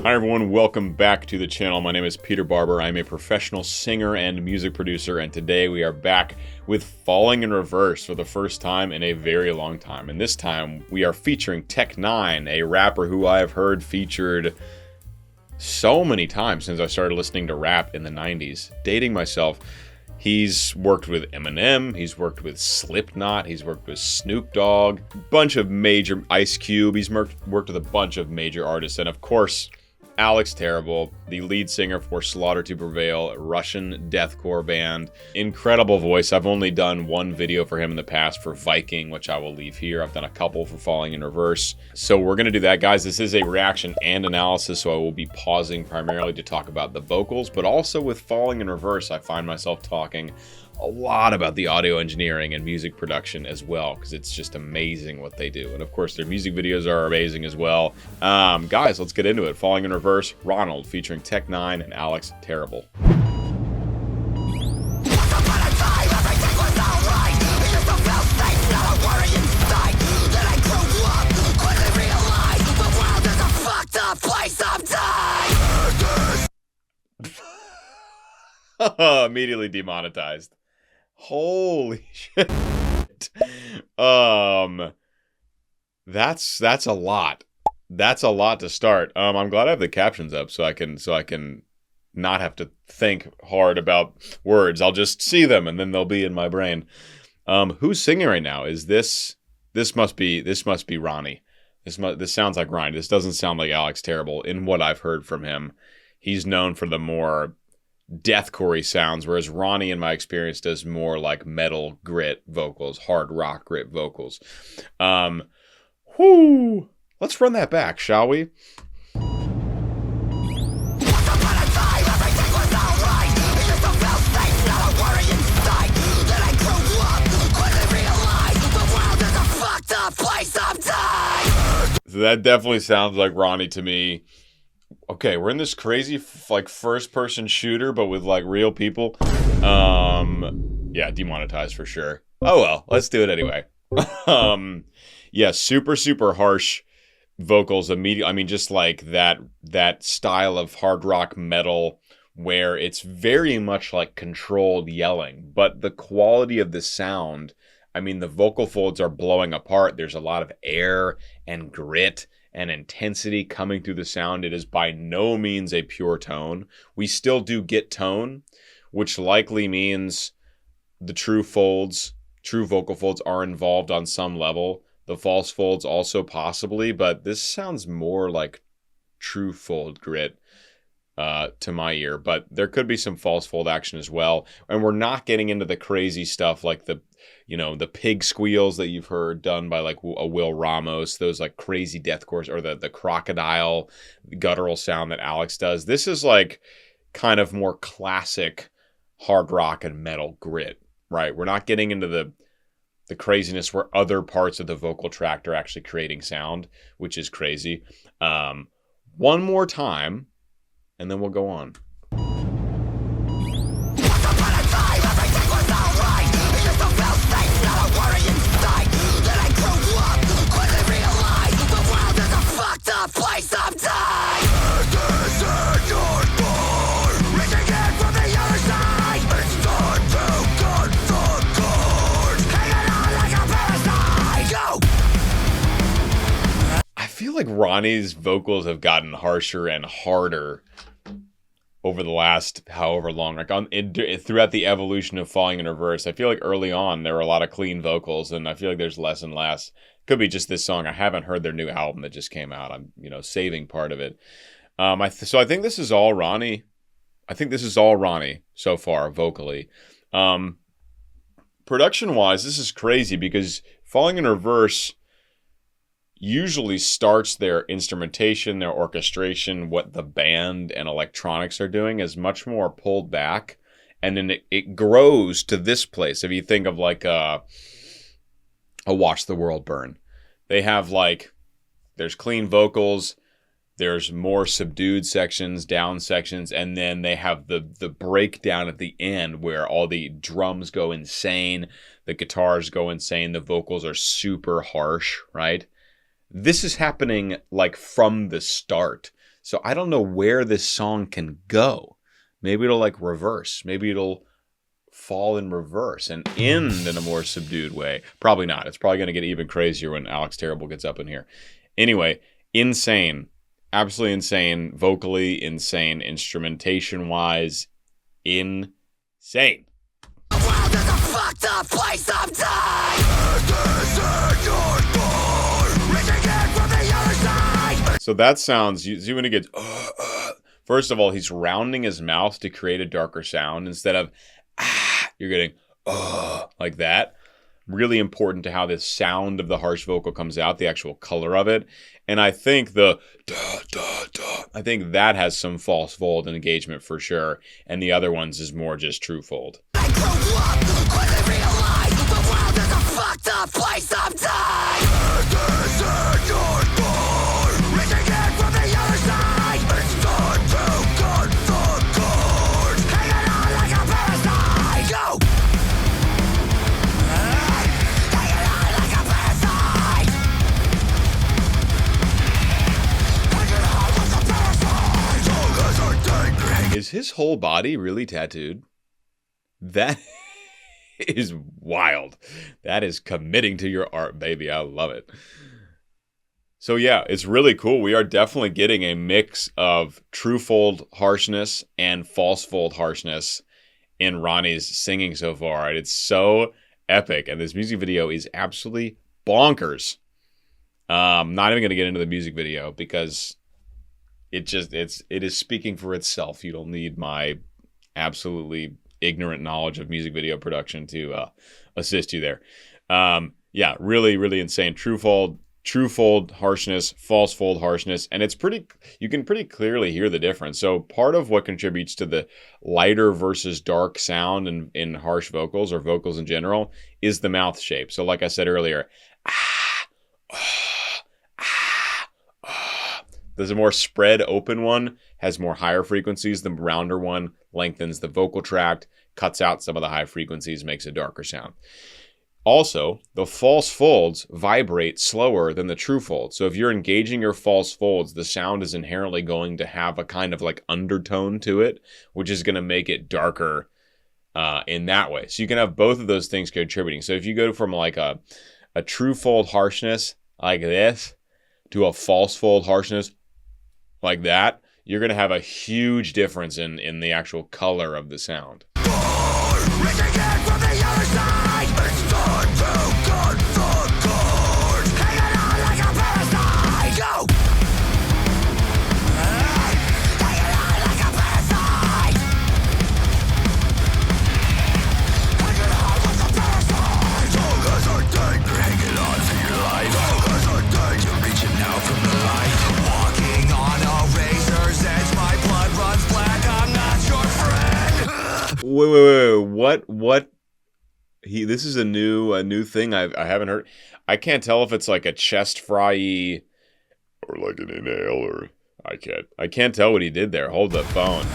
Hi everyone, welcome back to the channel. My name is Peter Barber. I'm a professional singer and music producer, and today we are back with Falling in Reverse for the first time in a very long time. And this time we are featuring Tech9, a rapper who I have heard featured so many times since I started listening to rap in the 90s. Dating myself, he's worked with Eminem, he's worked with Slipknot, he's worked with Snoop Dogg, bunch of major Ice Cube, he's worked with a bunch of major artists, and of course, Alex Terrible, the lead singer for Slaughter to Prevail, a Russian deathcore band. Incredible voice. I've only done one video for him in the past for Viking, which I will leave here. I've done a couple for Falling in Reverse. So we're going to do that, guys. This is a reaction and analysis, so I will be pausing primarily to talk about the vocals, but also with Falling in Reverse, I find myself talking a lot about the audio engineering and music production as well, because it's just amazing what they do. And of course, their music videos are amazing as well. Guys, let's get into it. Falling in Reverse, Ronald, featuring Tech9 and Alex Terrible. Immediately demonetized. Holy shit. That's a lot. That's a lot to start. I'm glad I have the captions up so I can not have to think hard about words. I'll just see them and then they'll be in my brain. Who's singing right now? Is this must be Ronnie. This sounds like Ronnie. This doesn't sound like Alex Terrible in what I've heard from him. He's known for the more deathcore sounds, whereas Ronnie, in my experience, does more like metal grit vocals, hard rock grit vocals. Let's run that back, shall we? So that definitely sounds like Ronnie to me. Okay, we're in this crazy like first-person shooter, but with like real people. Yeah, demonetized for sure. Oh well, let's do it anyway. Yeah, super harsh vocals immediately. I mean, just like that style of hard rock metal where it's very much like controlled yelling, but the quality of the sound. I mean, the vocal folds are blowing apart. There's a lot of air and grit and intensity coming through the sound. It is by no means a pure tone. We still do get tone, which likely means the true vocal folds are involved on some level. The false folds also possibly, but this sounds more like true fold grit to my ear, but there could be some false fold action as well. And we're not getting into the crazy stuff like the pig squeals that you've heard done by like a Will Ramos, those like crazy deathcore, or the crocodile guttural sound that Alex does. This is like kind of more classic hard rock and metal grit, right? We're not getting into the craziness where other parts of the vocal tract are actually creating sound, which is crazy. One more time, and then we'll go on. I feel like Ronnie's vocals have gotten harsher and harder over the last however long, like throughout the evolution of Falling in Reverse. I feel like early on there were a lot of clean vocals, and I feel like there's less and less. Could be just this song. I haven't heard their new album that just came out. I'm saving part of it. So I think this is all Ronnie. I think this is all Ronnie so far vocally. Production wise, this is crazy because Falling in Reverse usually starts their instrumentation, their orchestration, what the band and electronics are doing is much more pulled back. And then it grows to this place. If you think of like a Watch the World Burn, they have like, there's clean vocals, there's more subdued sections, down sections, and then they have the breakdown at the end where all the drums go insane, the guitars go insane, the vocals are super harsh, right? This is happening like from the start. So I don't know where this song can go. Maybe it'll like reverse. Maybe it'll fall in reverse and end in a more subdued way. Probably not. It's probably going to get even crazier when Alex Terrible gets up in here. Anyway, insane. Absolutely insane. Vocally insane. Instrumentation-wise, insane. World is a fucked up place sometimes. So that sounds, you see when it gets, first of all, he's rounding his mouth to create a darker sound instead of, you're getting, like that. Really important to how the sound of the harsh vocal comes out, the actual color of it. And I think I think that has some false fold and engagement for sure. And the other ones is more just true fold. I grew up when I realized the world is a fucked up place sometimes. Reaching in from the other side. It's time to cut the cord. Hanging on like a parasite. Go! Hanging on like a parasite. Hanging on like a parasite. Tongues are dangling. Is his whole body really tattooed? That is wild. That is committing to your art, baby. I love it. So yeah, it's really cool. We are definitely getting a mix of true fold harshness and false fold harshness in Ronnie's singing so far. And it's so epic. And this music video is absolutely bonkers. Not even going to get into the music video because it is speaking for itself. You don't need my absolutely ignorant knowledge of music video production to assist you there. Yeah, really, really insane. True fold harshness, false fold harshness, and you can pretty clearly hear the difference. So part of what contributes to the lighter versus dark sound in harsh vocals or vocals in general is the mouth shape. So like I said earlier, there's a more spread open one, has more higher frequencies. The rounder one lengthens the vocal tract, cuts out some of the high frequencies, makes a darker sound. Also, the false folds vibrate slower than the true folds. So if you're engaging your false folds, the sound is inherently going to have a kind of like undertone to it, which is going to make it darker in that way. So you can have both of those things contributing. So if you go from like a true fold harshness like this to a false fold harshness like that, you're going to have a huge difference in the actual color of the sound. Reaching in from the other side. It's time to cut the cord. Hanging on like a parasite. Go! Hanging on like a parasite. Hanging on like a parasite. Tongues are dangling. Hanging on to your life. Tongues are dangling. You're reaching out from the light. Walking on a razor's edge. My blood runs black. I'm not your friend. Wait. What? This is a new thing I haven't heard. I can't tell if it's like a chest fry or like an inhale or I can't tell what he did there. Hold the phone.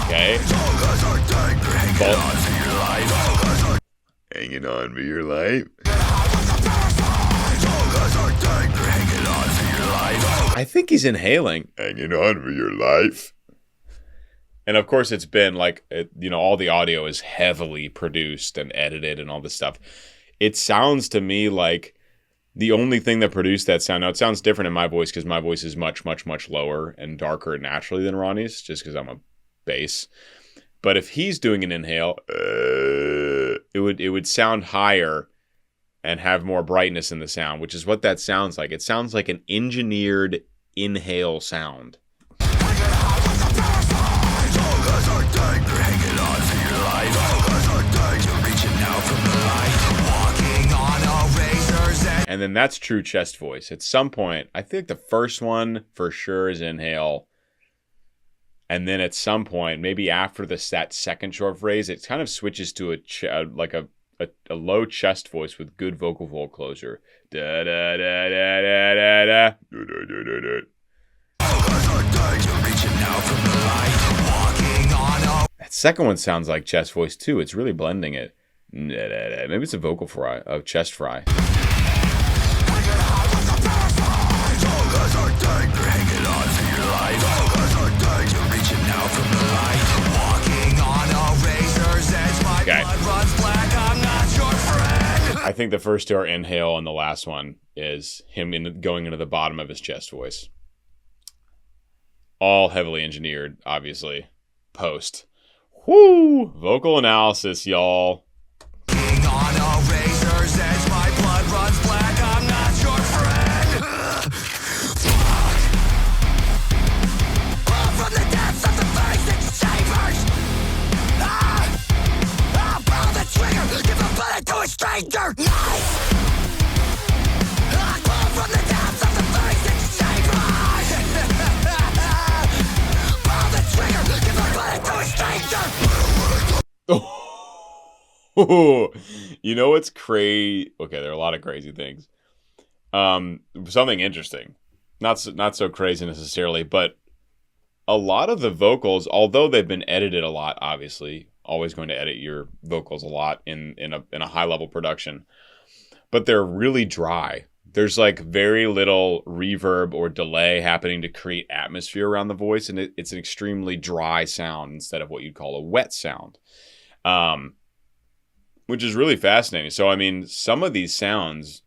Okay. Hanging on for your life. I think he's inhaling. Hanging on for your life. And of course it's been like, all the audio is heavily produced and edited and all this stuff. It sounds to me like the only thing that produced that sound, now it sounds different in my voice because my voice is much, much, much lower and darker naturally than Ronnie's, just because I'm a bass. But if he's doing an inhale, it would sound higher and have more brightness in the sound, which is what that sounds like. It sounds like an engineered inhale sound. And then that's true chest voice. At some point, I think the first one for sure is inhale. And then at some point, maybe after that second short phrase, it kind of switches to a low chest voice with good vocal fold closure. Da da da da da da da. Da da da da. That second one sounds like chest voice too. It's really blending it. Maybe it's a vocal fry, a chest fry. Okay. I think the first two are inhale, and the last one is him going into the bottom of his chest voice. All heavily engineered, obviously. Post. Whoo! Vocal analysis, y'all. On a razor's edge, my blood runs black. I'm not your friend. Fuck. From the depths of the basic chambers. I'll pull the trigger, give a bullet to a stranger. Nice. I pull from the depths of the basic chambers. Pull the trigger, give a bullet to a stranger. You know what's crazy? Okay, there are a lot of crazy things. Something interesting, not so crazy necessarily, but a lot of the vocals, although they've been edited a lot, obviously, always going to edit your vocals a lot in a high level production, but they're really dry. There's like very little reverb or delay happening to create atmosphere around the voice, and it's an extremely dry sound instead of what you'd call a wet sound. Which is really fascinating. So, I mean, some of these sounds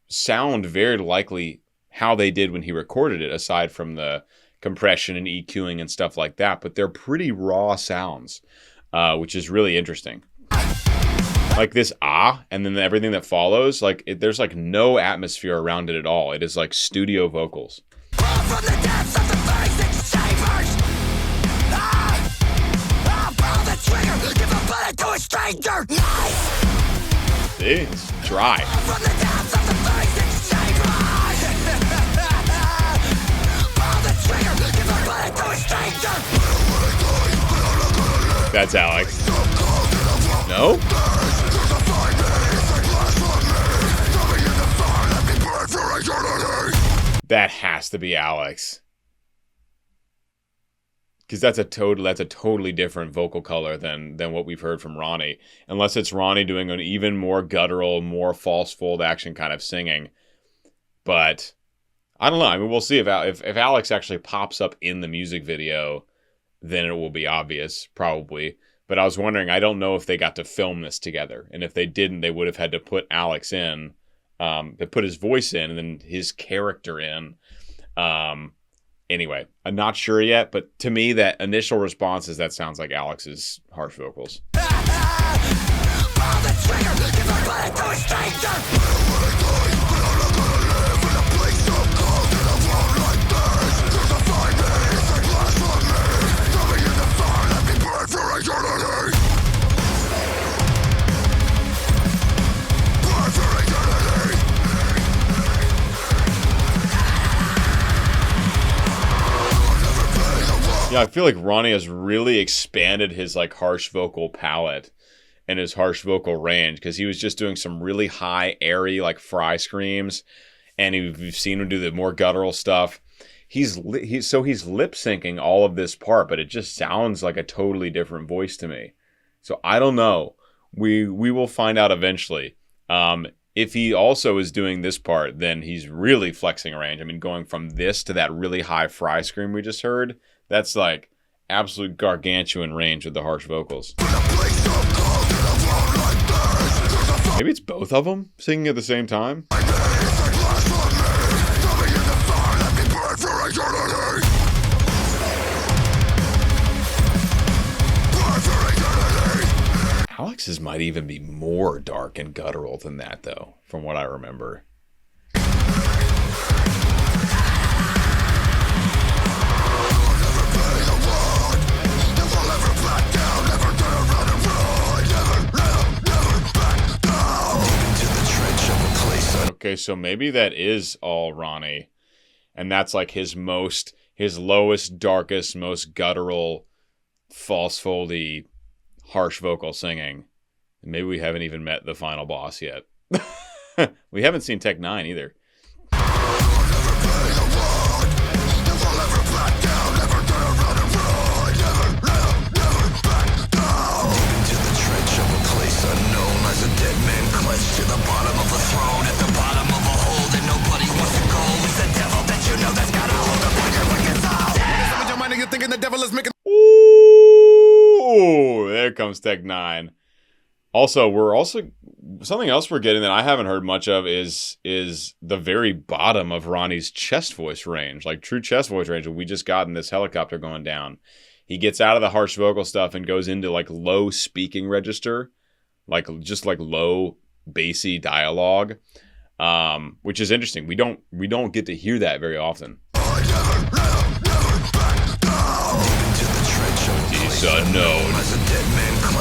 sound very likely how they did when he recorded it, aside from the compression and EQing and stuff like that. But they're pretty raw sounds, which is really interesting. Like this and then everything that follows, like there's like no atmosphere around it at all. It is like studio vocals. From the depths of the basic chambers. Trigger, give a bullet to a stranger. Nice. See, it's dry. From the depths of the basic chambers. Pull the trigger, give a bullet to a stranger. That's Alex. No? That has to be Alex. Because that's a totally different vocal color than what we've heard from Ronnie. Unless it's Ronnie doing an even more guttural, more false fold action kind of singing. But I don't know. I mean, we'll see if Alex actually pops up in the music video, then it will be obvious, probably. But I was wondering, I don't know if they got to film this together. And if they didn't, they would have had to put Alex in, they put his voice in and then his character in. Anyway, I'm not sure yet, but to me, that initial response is that sounds like Alex's harsh vocals. Yeah, I feel like Ronnie has really expanded his like harsh vocal palette and his harsh vocal range, because he was just doing some really high, airy like fry screams, and we've seen him do the more guttural stuff. He's lip syncing all of this part, but it just sounds like a totally different voice to me. So I don't know. We will find out eventually. If he also is doing this part, then he's really flexing a range. I mean, going from this to that really high fry scream we just heard, that's like absolute gargantuan range with the harsh vocals. Maybe it's both of them singing at the same time. Alex's might even be more dark and guttural than that, though, from what I remember. Okay, so maybe that is all Ronnie, and that's like his lowest, darkest, most guttural, false foldy, harsh vocal singing. Maybe we haven't even met the final boss yet. We haven't seen Tech 9 either. comes Tech 9. Also, something else we're getting that I haven't heard much of is the very bottom of Ronnie's chest voice range, like true chest voice range. We just got in this helicopter going down. He gets out of the harsh vocal stuff and goes into like low speaking register, like just like low bassy dialogue, which is interesting. We don't get to hear that very often. He's unknown.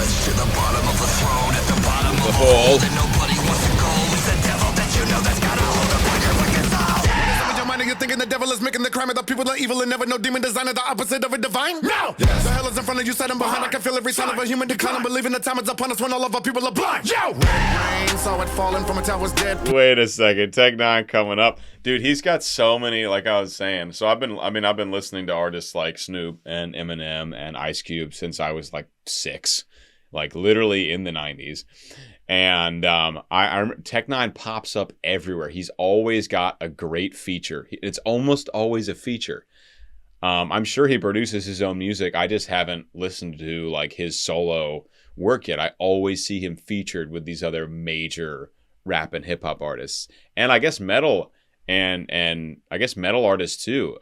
To the bottom of the throne, at the bottom of the hole that nobody wants to go. It's the devil that you know that's got a hold of like your wicked soul. Your mind and you're thinking the devil is making the crime of the people are evil and never know demon design is the opposite of a divine. No! Yes. The hell is in front of you, sitting behind. I can feel every sign of a human decline. I'm believing the time is upon us when all of our people are blind. Yo! Rain, saw it falling from a tower's dead. Wait a second, Tech 9 coming up. Dude, he's got so many, like I was saying. So I've been listening to artists like Snoop and Eminem and Ice Cube since I was like 6. Like literally in the 90s. And I Tech 9 pops up everywhere. He's always got a great feature. It's almost always a feature. I'm sure he produces his own music. I just haven't listened to like his solo work yet. I always see him featured with these other major rap and hip hop artists. And I guess metal and I guess metal artists too.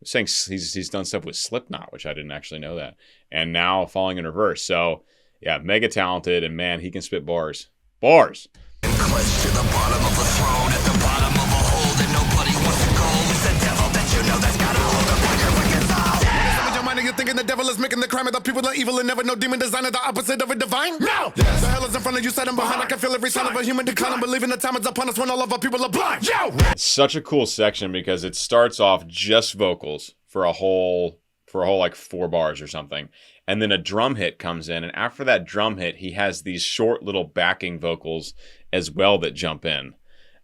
Saying he's done stuff with Slipknot, which I didn't actually know that. And now Falling in Reverse. So yeah, mega talented, and man, he can spit bars. Bars. Close to the bottom of the throne, at the bottom of a hole that nobody wants to go. It's the devil that you know that's got a hold of like your wicked soul. Yeah. In your mind, you're thinking the devil is making the crime of the people are evil and never know demon design is the opposite of a divine. No. Yes. The hell is in front of you, sitting behind. I can feel every sign of a human decline. I'm believing the time is upon us when all of our people are blind. Yo. It's such a cool section because it starts off just vocals for a whole like 4 bars or something. And then a drum hit comes in. And after that drum hit, he has these short little backing vocals as well that jump in.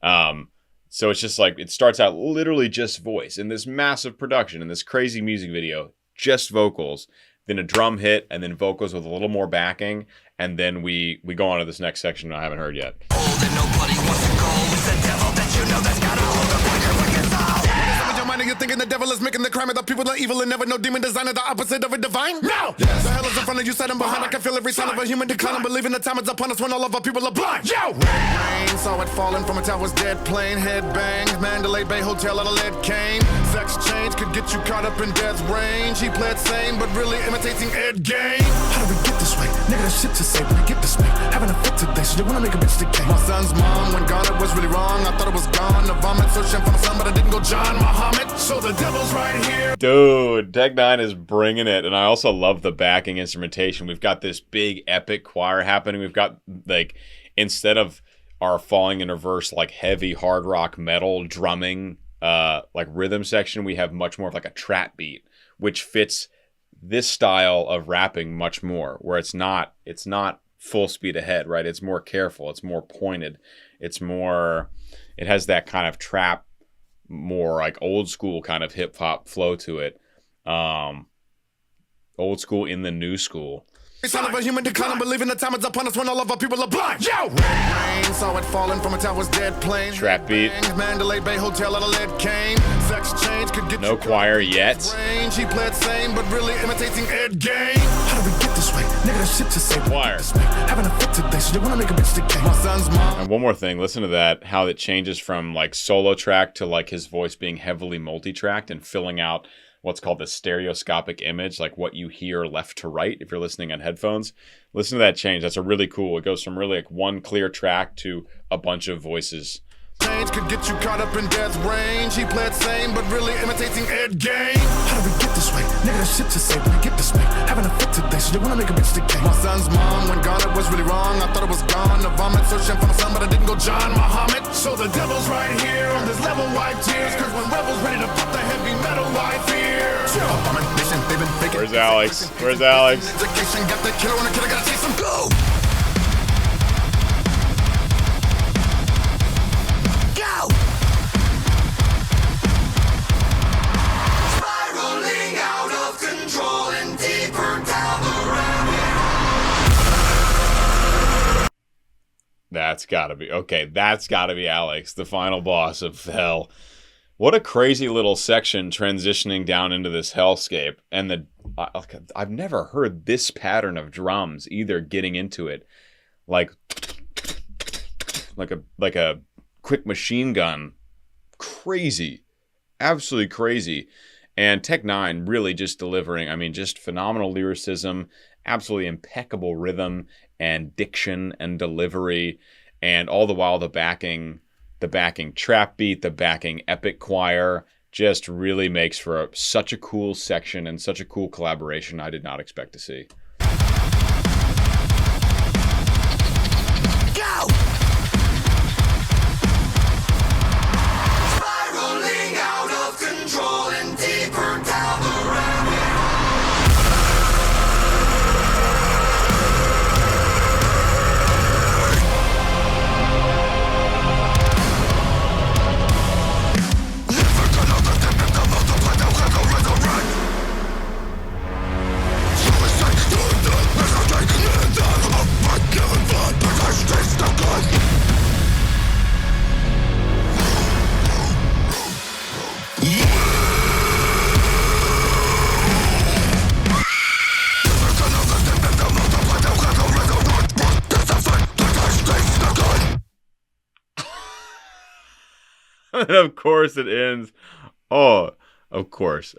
So it's just like, it starts out literally just voice in this massive production, in this crazy music video, just vocals, then a drum hit, and then vocals with a little more backing. And then we go on to this next section I haven't heard yet. You're thinking the devil is making the crime of the people are evil and never know demon design is the opposite of a divine. No! Yes. The hell is in front of you, sitting behind. I can feel every sign of a human decline. I'm believing the time is upon us when all of our people are blind. Yo! Rain, saw it falling from a tower's dead plane. Head banged, Mandalay Bay Hotel out of lead cane. Sex change could get you caught up in death's range. He played sane, but really imitating Ed Gein. How do we get this way? Nigga, that shit to say when I get this way. Having a fit today, so they wanna make a bitch decay. My son's mom, when gone, it was really wrong. I thought it was gone. The vomit, searching for my son, but I didn't go John Muhammad. So the devil's right here. Dude, Tech 9 is bringing it. And I also love the backing instrumentation. We've got this big epic choir happening. We've got, like, instead of our Falling in Reverse, like heavy hard rock metal drumming, like rhythm section, we have much more of like a trap beat, which fits this style of rapping much more, where it's not full speed ahead, right? It's more careful. It's more pointed. It has that kind of trap, more like old school kind of hip hop flow to it. Old school in the new school. Son of a human decline, I'm believing the time is upon us when all of our people are blind. Yo! Rain, saw it falling from a tower's dead plane. Trap beat. Mandalay Bay Hotel out of lead cane. Sex change could get no choir yet. Range. He played sane, but really imitating Ed Gein. How do we get this way? Nigga, that shit to say. Choir. Having a fit today, so they wanna make a bitch decay. My son's mom. And one more thing, listen to that, how it changes from like solo track to like his voice being heavily multi-tracked and filling out what's called the stereoscopic image, like what you hear left to right if you're listening on headphones. Listen to that change. That's a really cool. It goes from really like one clear track to a bunch of voices. Change could get you caught up in death's range. He played sane, but really imitating Ed Gein. How do we get this way? Nigga, that shit to say when I get this way. Having a fit today, so they wanna make a bitch decay. My son's mom, when gone, it was really wrong. I thought it was gone. The vomit, searching for my son, but I didn't go John Muhammad. So the devil's right here on this level, wipe tears. Cause when rebels ready to pop the heavy metal, wipe fear. Where's Alex? Where's Alex? Got the killer on the killer, gotta take some go. That's gotta be, okay, that's gotta be Alex, the final boss of hell. What a crazy little section transitioning down into this hellscape. And I've never heard this pattern of drums either getting into it. Like a quick machine gun. Crazy. Absolutely crazy. And Tech Nine really just delivering, I mean, just phenomenal lyricism, absolutely impeccable rhythm and diction and delivery, and all the while the backing trap beat, the backing epic choir just really makes for such a cool section and such a cool collaboration I did not expect to see. Go! Spiraling out of control and deeper down the rabbit And of course it ends. Oh, of course.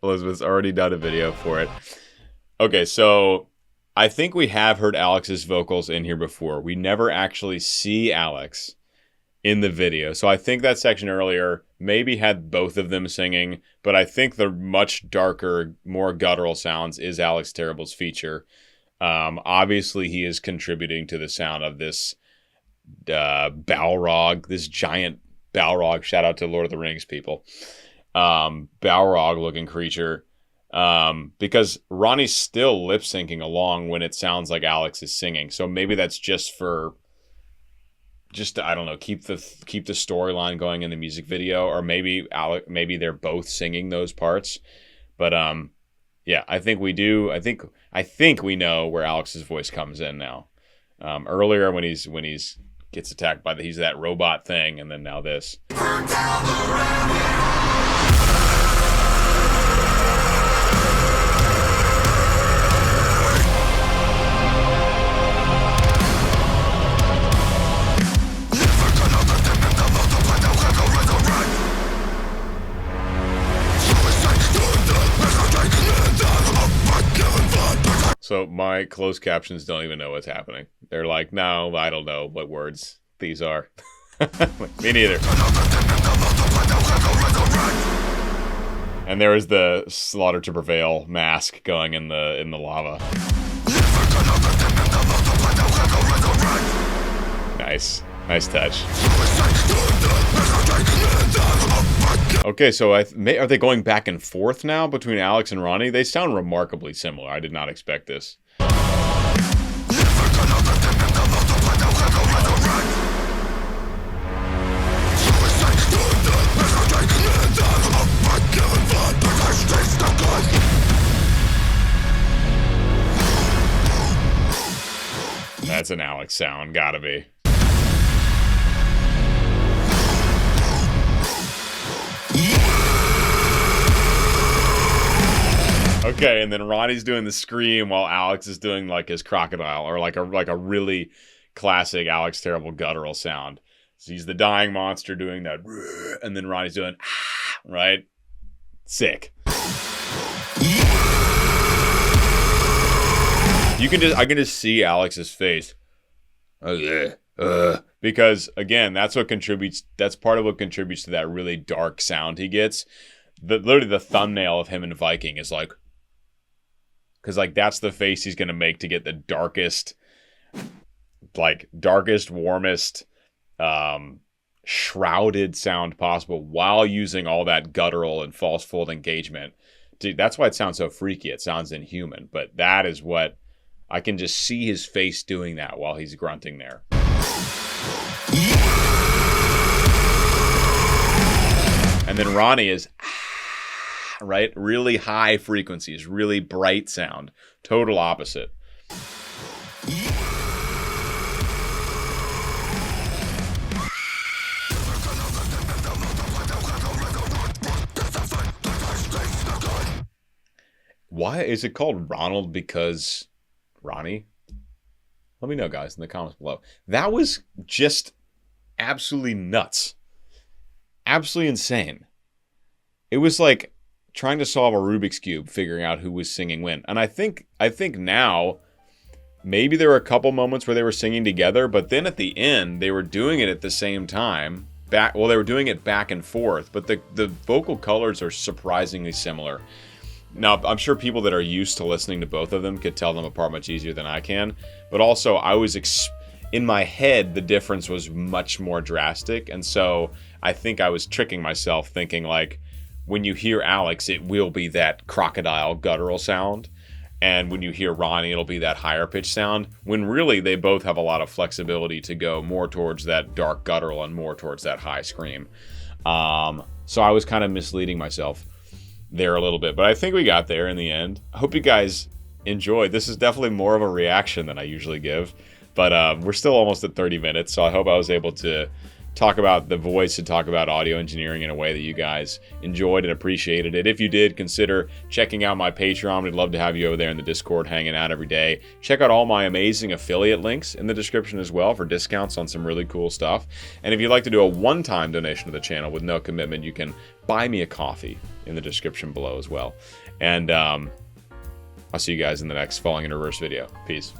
Elizabeth's already done a video for it. Okay, so I think we have heard Alex's vocals in here before. We never actually see Alex in the video. So I think that section earlier maybe had both of them singing, but I think the much darker, more guttural sounds is Alex Terrible's feature. Obviously, he is contributing to the sound of this Balrog, this giant Balrog. Shout out to Lord of the Rings people. Balrog looking creature. Because Ronnie's still lip syncing along when it sounds like Alex is singing. So maybe that's just to, I don't know, keep the storyline going in the music video, or maybe they're both singing those parts. But yeah, I think we do. I think we know where Alex's voice comes in now. Earlier when he's gets attacked by he's that robot thing, and then now this. So my closed captions don't even know what's happening. They're like, no, I don't know what words these are. Me neither. And there is the Slaughter to Prevail mask going in the lava. Nice touch. Okay, so are they going back and forth now between Alex and Ronnie? They sound remarkably similar. I did not expect this. That's an Alex sound, gotta be. Okay, and then Ronnie's doing the scream while Alex is doing like his crocodile, or like a really classic Alex Terrible guttural sound. So he's the dying monster doing that, and then Ronnie's doing right? Sick. I can just see Alex's face. Oh yeah. Because again, that's part of what contributes to that really dark sound he gets. Literally the thumbnail of him in Viking is like, because like that's the face he's gonna make to get the darkest, warmest, shrouded sound possible while using all that guttural and false fold engagement. Dude, that's why it sounds so freaky. It sounds inhuman, but that is what I can just see his face doing that while he's grunting there. And then Ronnie is right, really high frequencies, really bright sound, total opposite. Why is it called Ronald? Because Ronnie? Let me know, guys, in the comments below. That was just absolutely nuts. Absolutely insane. It was like trying to solve a Rubik's Cube, figuring out who was singing when. And I think now, maybe there were a couple moments where they were singing together, but then at the end, they were doing it at the same time. They were doing it back and forth, but the vocal colors are surprisingly similar. Now, I'm sure people that are used to listening to both of them could tell them apart much easier than I can. But also, I was in my head, the difference was much more drastic. And so I think I was tricking myself thinking like, when you hear Alex, it will be that crocodile guttural sound. And when you hear Ronnie, it'll be that higher pitch sound. When really they both have a lot of flexibility to go more towards that dark guttural and more towards that high scream. So I was kind of misleading myself there a little bit, but I think we got there in the end. I hope you guys enjoyed. This is definitely more of a reaction than I usually give, but we're still almost at 30 minutes, so I hope I was able to talk about the voice and talk about audio engineering in a way that you guys enjoyed and appreciated it. If you did, consider checking out my Patreon. We'd love to have you over there in the Discord hanging out every day. Check out all my amazing affiliate links in the description as well for discounts on some really cool stuff. And if you'd like to do a one-time donation to the channel with no commitment, you can buy me a coffee in the description below as well. And I'll see you guys in the next Falling in Reverse video. Peace.